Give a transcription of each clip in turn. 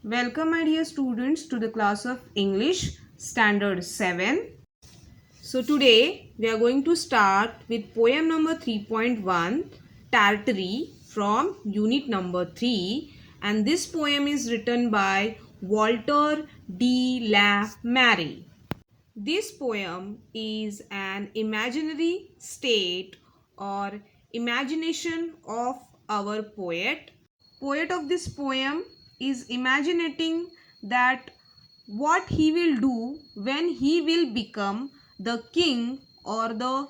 Welcome my dear students to the class of English Standard 7. So today we are going to start with poem number 3.1 Tartary from unit number 3, and this poem is written by Walter de la Mare. This poem is an imaginary state or imagination of our poet. Poet of this poem is imagining that what he will do when he will become the king or the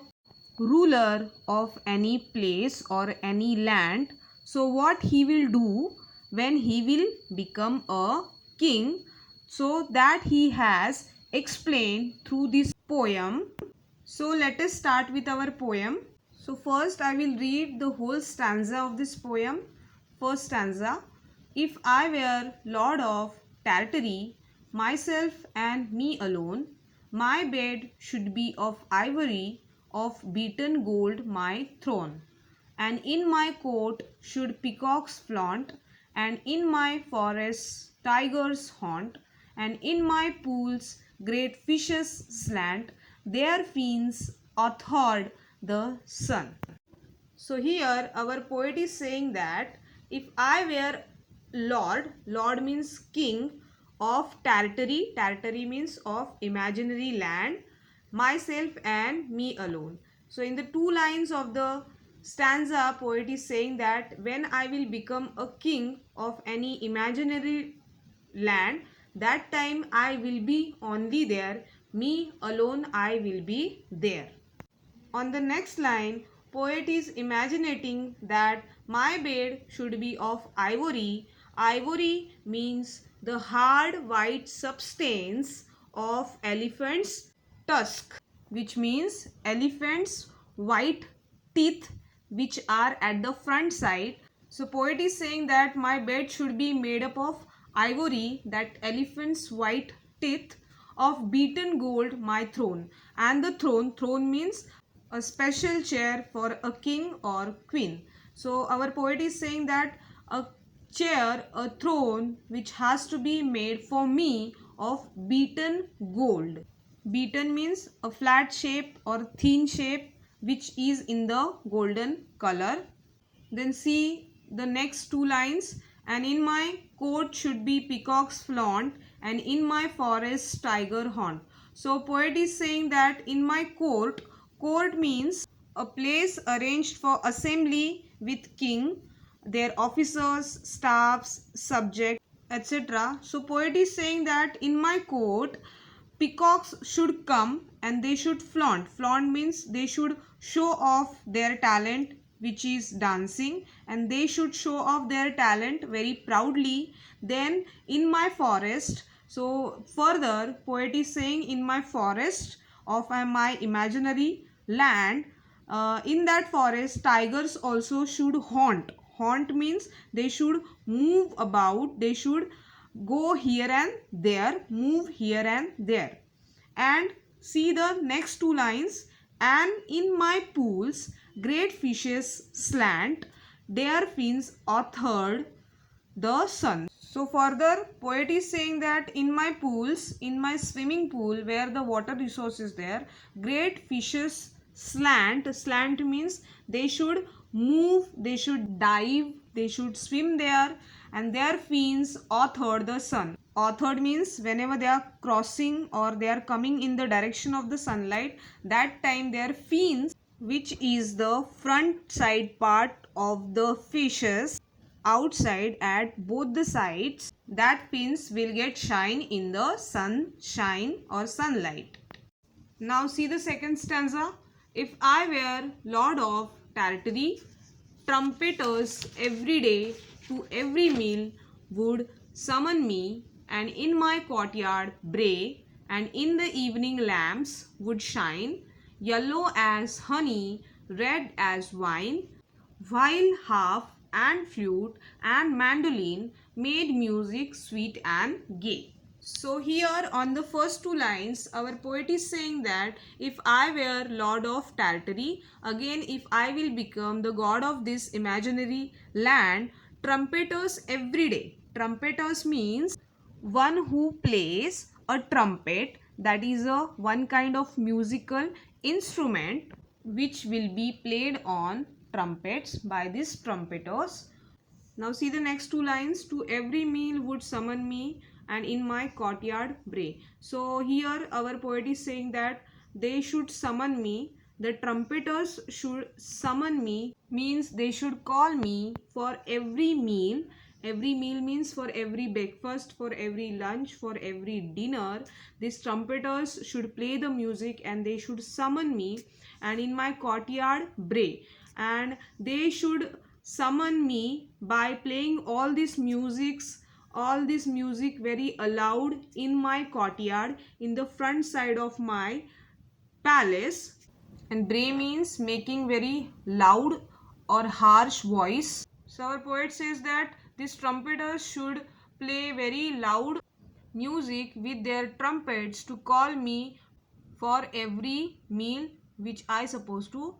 ruler of any place or any land. So what he will do when he will become a king, so that he has explained through this poem. So let us start with our poem. So first I will read the whole stanza of this poem. First stanza. If I were lord of Tartary, myself and me alone, my bed should be of ivory, of beaten gold my throne. And in my court should peacocks flaunt, and in my forests tigers haunt, and in my pools great fishes slant, their fins athwart the sun. So here our poet is saying that if I were lord means king of Tartary, Tartary means of imaginary land, myself and me alone. So in the two lines of the stanza, poet is saying that when I will become a king of any imaginary land, that time I will be only there, me alone I will be there. On the next line, poet is imagining that my bed should be of ivory. Ivory means the hard white substance of elephant's tusk, which means elephant's white teeth which are at the front side. So poet is saying that my bed should be made up of ivory, that elephant's white teeth, of beaten gold my throne. And the throne means a special chair for a king or queen. So our poet is saying that a chair, a throne which has to be made for me of beaten gold. Beaten means a flat shape or thin shape which is in the golden color. Then see the next two lines. And in my court should be peacocks flaunt, and in my forest tiger haunt. So poet is saying that in my court, court means a place arranged for assembly with king, their officers, staffs, subjects, etc. So poet is saying that in my court, peacocks should come and they should flaunt. Flaunt means they should show off their talent, which is dancing, and they should show off their talent very proudly. Then in my forest, so further poet is saying in my forest of my imaginary land, in that forest tigers also should haunt. Haunt means they should move about, they should go here and there, move here and there. And see the next two lines. And in my pools great fishes slant, their fins athwart the sun. So further poet is saying that in my pools, in my swimming pool where the water resource is there, great fishes slant. Slant means they should move, they should dive, they should swim there, and their fins athwart the sun. Athwart means whenever they are crossing or they are coming in the direction of the sunlight, that time their fins, which is the front side part of the fishes, outside at both the sides, that fins will get shine in the sunshine or sunlight. Now see the second stanza. If I were lord of Tartary, trumpeters every day to every meal would summon me, and in my courtyard bray, and in the evening lamps would shine, yellow as honey, red as wine, while harp and flute and mandolin made music sweet and gay. So here on the first two lines, our poet is saying that if I were lord of Tartary, again if I will become the god of this imaginary land, trumpeters every day. Trumpeters means one who plays a trumpet, that is a one kind of musical instrument which will be played on trumpets by these trumpeters. Now see the next two lines. To every meal would summon me, and in my courtyard bray. So here our poet is saying that they should summon me. The trumpeters should summon me, means they should call me for every meal. Every meal means for every breakfast, for every lunch, for every dinner. These trumpeters should play the music and they should summon me, and in my courtyard bray. And they should summon me by playing all this music very loud in my courtyard, in the front side of my palace. And bray means making very loud or harsh voice. So our poet says that these trumpeters should play very loud music with their trumpets to call me for every meal which I supposed to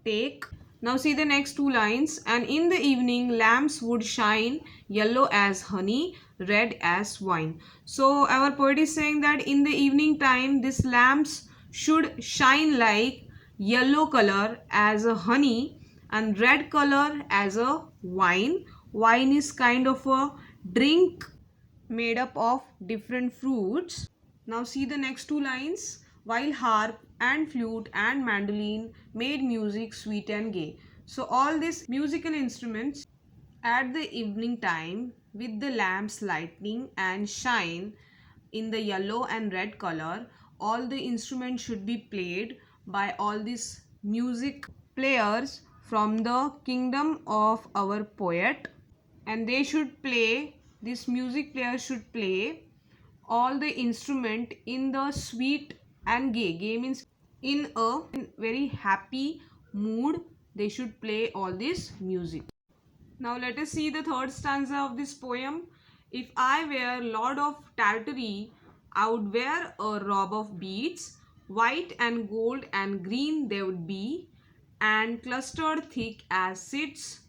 take. Now see the next two lines. And in the evening lamps would shine, yellow as honey, red as wine. So our poet is saying that in the evening time these lamps should shine like yellow color as a honey and red color as a wine. Wine is kind of a drink made up of different fruits. Now see the next two lines. While harp and flute and mandolin made music sweet and gay. So all these musical instruments at the evening time with the lamps lightning and shine in the yellow and red color, all the instruments should be played by all these music players from the kingdom of our poet, and they should play, this music player should play all the instrument in the sweet and gay. Gay means in a very happy mood they should play all this music. Now let us see the third stanza of this poem. If I were Lord of Tartary, I would wear a robe of beads, white and gold and green they would be, and clustered thick as seeds,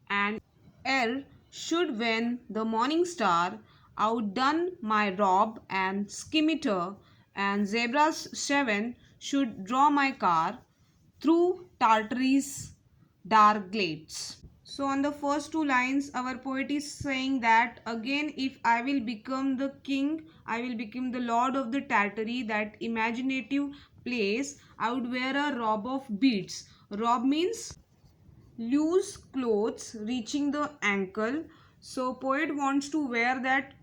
and ere should when the morning star outdone my robe and scimitar, and zebras 7 should draw my car through Tartary's dark glades. So on the first two lines our poet is saying that again, if I will become the king, I will become the lord of the Tartary, that imaginative place, I would wear a robe of beads. Robe means loose clothes reaching the ankle. So poet wants to wear that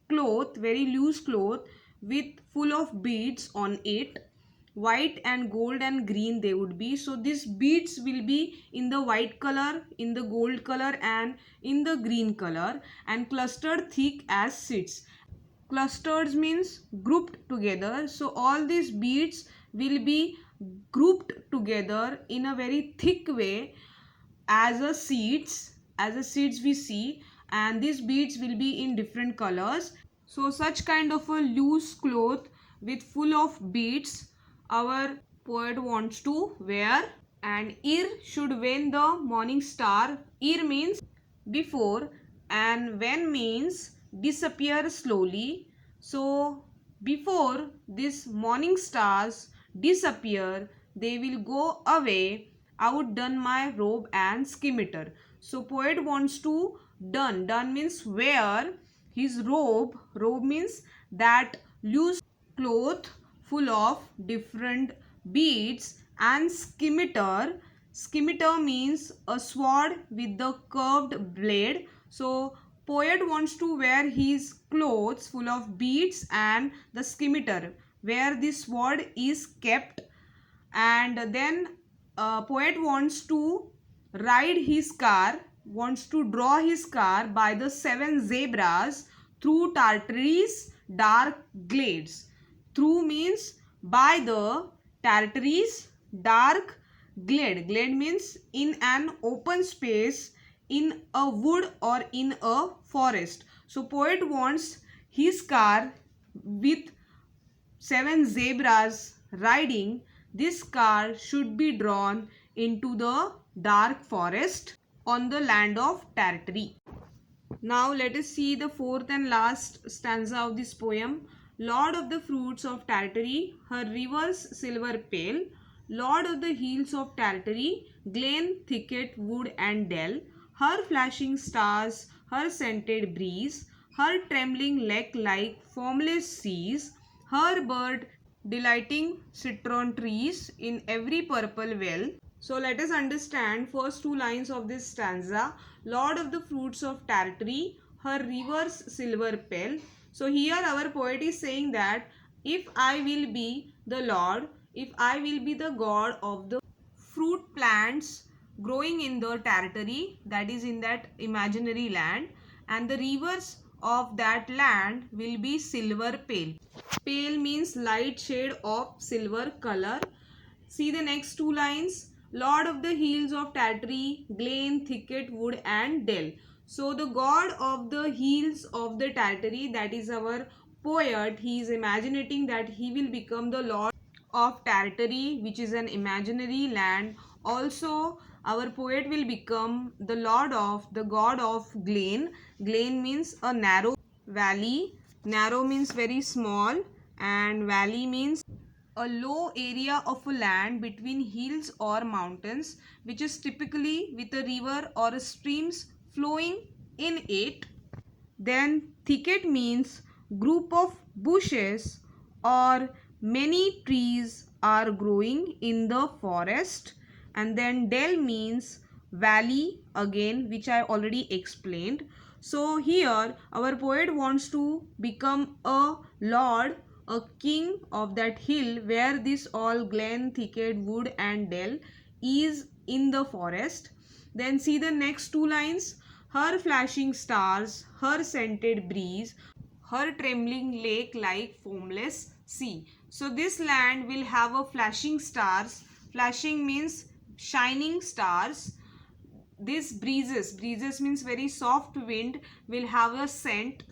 cloth, very loose cloth with full of beads on it. White and gold and green they would be. So these beads will be in the white color, in the gold color and in the green color, and clustered thick as seeds. Clusters means grouped together. So all these beads will be grouped together in a very thick way as a seeds we see, and these beads will be in different colors. So such kind of a loose cloth with full of beads our poet wants to wear. And ere should when the morning star, ere means before and when means disappear slowly. So before this morning stars disappear, they will go away, outdone my robe and scimitar. So poet wants to done means wear his robe. Robe means that loose cloth full of different beads, and scimitar. Scimitar means a sword with the curved blade. So poet wants to wear his clothes full of beads and the scimitar where this sword is kept. And then poet wants to ride his car, wants to draw his car by the 7 zebras through Tartary's dark glades. Through means by the Tartary's dark glade. Glade means in an open space, in a wood or in a forest. So poet wants his car with 7 zebras riding. This car should be drawn into the dark forest on the land of Tartary. Now let us see the fourth and last stanza of this poem. Lord of the fruits of Tartary, her rivers silver pale. Lord of the hills of Tartary, glen, thicket, wood and dell. Her flashing stars, her scented breeze, her trembling lake like formless seas, her bird delighting citron trees in every purple well. So let us understand first two lines of this stanza. Lord of the fruits of Tartary, her rivers silver pale. So here our poet is saying that if I will be the Lord, if I will be the God of the fruit plants growing in the territory, that is in that imaginary land, and the rivers of that land will be silver pale. Pale means light shade of silver color. See the next two lines. Lord of the hills of Tartary, glen, thicket, wood and dell. So the god of the hills of the Tartary, that is our poet, he is imagining that he will become the lord of Tartary, which is an imaginary land. Also, our poet will become the lord of the god of Glen. Glen means a narrow valley. Narrow means very small, and valley means a low area of a land between hills or mountains, which is typically with a river or streams flowing in it. Then thicket means group of bushes or many trees are growing in the forest. And then dell means valley, again, which I already explained. So here our poet wants to become a lord, a king of that hill where this all glen, thicket, wood and dell is in the forest. Then see the next two lines. Her flashing stars, her scented breeze, her trembling lake like foamless sea. So this land will have a flashing stars. Flashing means shining stars. This breezes means very soft wind, will have a scent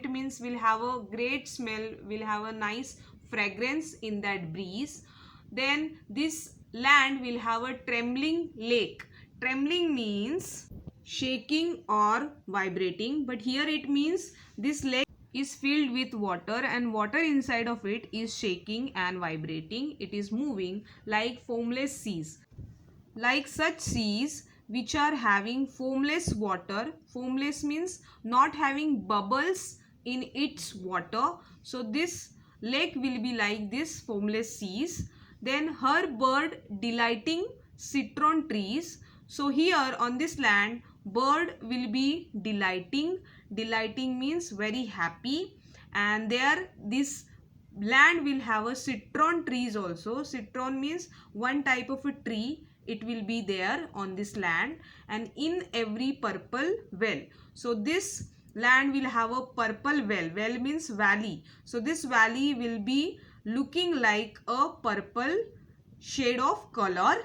means will have a great smell, will have a nice fragrance in that breeze. Then this land will have a trembling lake. Trembling means shaking or vibrating, but here it means this lake is filled with water and water inside of it is shaking and vibrating. It is moving like foamless seas, like such seas which are having foamless water. Foamless means not having bubbles in its water. So this lake will be like this foamless seas. Then her bird delighting citron trees. So here on this land bird will be delighting. Delighting means very happy, and there this land will have a citron trees also. Citron means one type of a tree, it will be there on this land, and in every purple well. So this land will have a purple well. Well means valley. So this valley will be looking like a purple shade of color.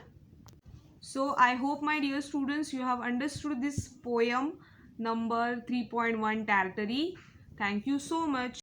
So I hope my dear students you have understood this poem number 3.1 Tartary. Thank you so much.